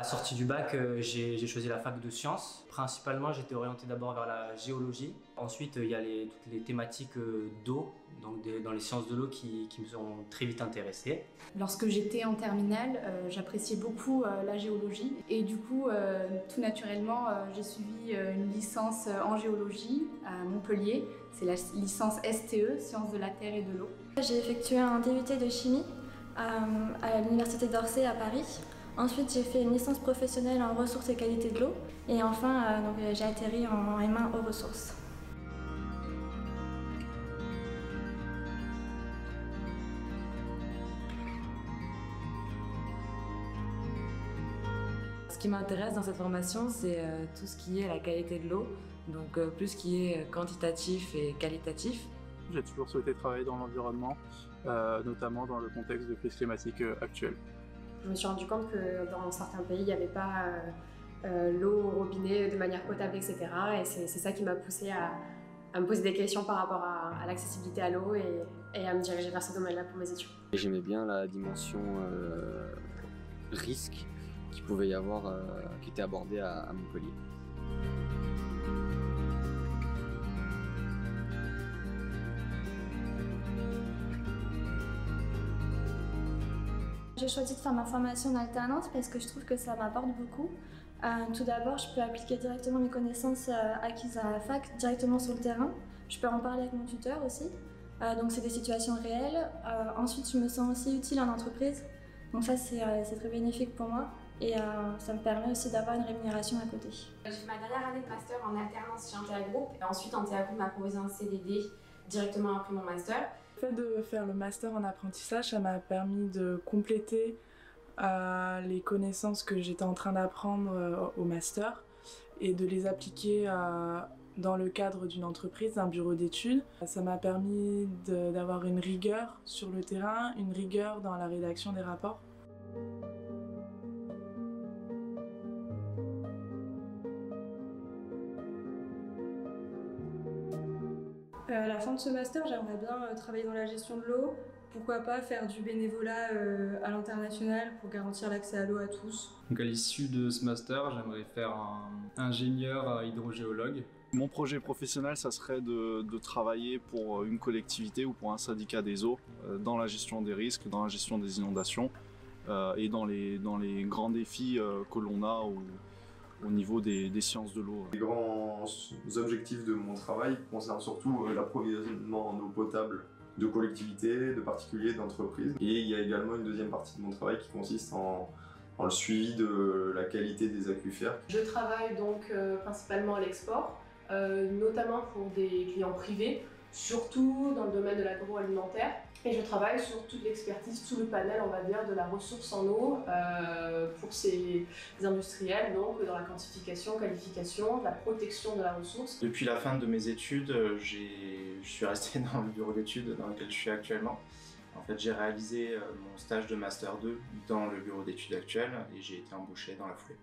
À la sortie du bac, j'ai choisi la fac de sciences. Principalement, j'étais orienté d'abord vers la géologie. Ensuite, il y a toutes les thématiques d'eau, donc dans les sciences de l'eau qui me ont très vite intéressé. Lorsque j'étais en terminale, j'appréciais beaucoup la géologie et du coup, tout naturellement, j'ai suivi une licence en géologie à Montpellier. C'est la licence STE, Sciences de la Terre et de l'eau. J'ai effectué un DUT de chimie à l'Université d'Orsay à Paris. Ensuite, j'ai fait une licence professionnelle en ressources et qualité de l'eau. Et enfin, j'ai atterri en M1 aux ressources. Ce qui m'intéresse dans cette formation, c'est tout ce qui est la qualité de l'eau, donc plus ce qui est quantitatif et qualitatif. J'ai toujours souhaité travailler dans l'environnement, notamment dans le contexte de crise climatique actuelle. Je me suis rendu compte que dans certains pays, il n'y avait pas l'eau au robinet de manière potable, etc. Et c'est ça qui m'a poussée à me poser des questions par rapport à l'accessibilité à l'eau et à me diriger vers ce domaine-là pour mes études. J'aimais bien la dimension risque qu'il pouvait y avoir, qui était abordée à Montpellier. J'ai choisi de faire ma formation en alternance parce que je trouve que ça m'apporte beaucoup. Tout d'abord, je peux appliquer directement mes connaissances acquises à la fac, directement sur le terrain. Je peux en parler avec mon tuteur aussi. Donc c'est des situations réelles. Ensuite, je me sens aussi utile en entreprise. Donc ça, c'est très bénéfique pour moi. Et ça me permet aussi d'avoir une rémunération à côté. J'ai fait ma dernière année de master en alternance chez Antea Group. Et ensuite, Antea Group m'a proposé un CDD directement après mon master. Le fait de faire le master en apprentissage, ça m'a permis de compléter les connaissances que j'étais en train d'apprendre au master et de les appliquer dans le cadre d'une entreprise, d'un bureau d'études. Ça m'a permis d'avoir une rigueur sur le terrain, une rigueur dans la rédaction des rapports. À la fin de ce master, j'aimerais bien travailler dans la gestion de l'eau. Pourquoi pas faire du bénévolat à l'international pour garantir l'accès à l'eau à tous. Donc à l'issue de ce master, j'aimerais faire un ingénieur hydrogéologue. Mon projet professionnel, ça serait de travailler pour une collectivité ou pour un syndicat des eaux dans la gestion des risques, dans la gestion des inondations et dans les grands défis que l'on a au niveau des sciences de l'eau. Les grands objectifs de mon travail concernent surtout l'approvisionnement en eau potable de collectivités, de particuliers, d'entreprises. Et il y a également une deuxième partie de mon travail qui consiste en le suivi de la qualité des aquifères. Je travaille donc principalement à l'export, notamment pour des clients privés, surtout dans le domaine de l'agroalimentaire. Et je travaille sur toute l'expertise, tout le panel, on va dire, de la ressource en eau pour ces industriels, donc dans la quantification, qualification, la protection de la ressource. Depuis la fin de mes études, je suis resté dans le bureau d'études dans lequel je suis actuellement. En fait, j'ai réalisé mon stage de Master 2 dans le bureau d'études actuel et j'ai été embauché dans la foulée.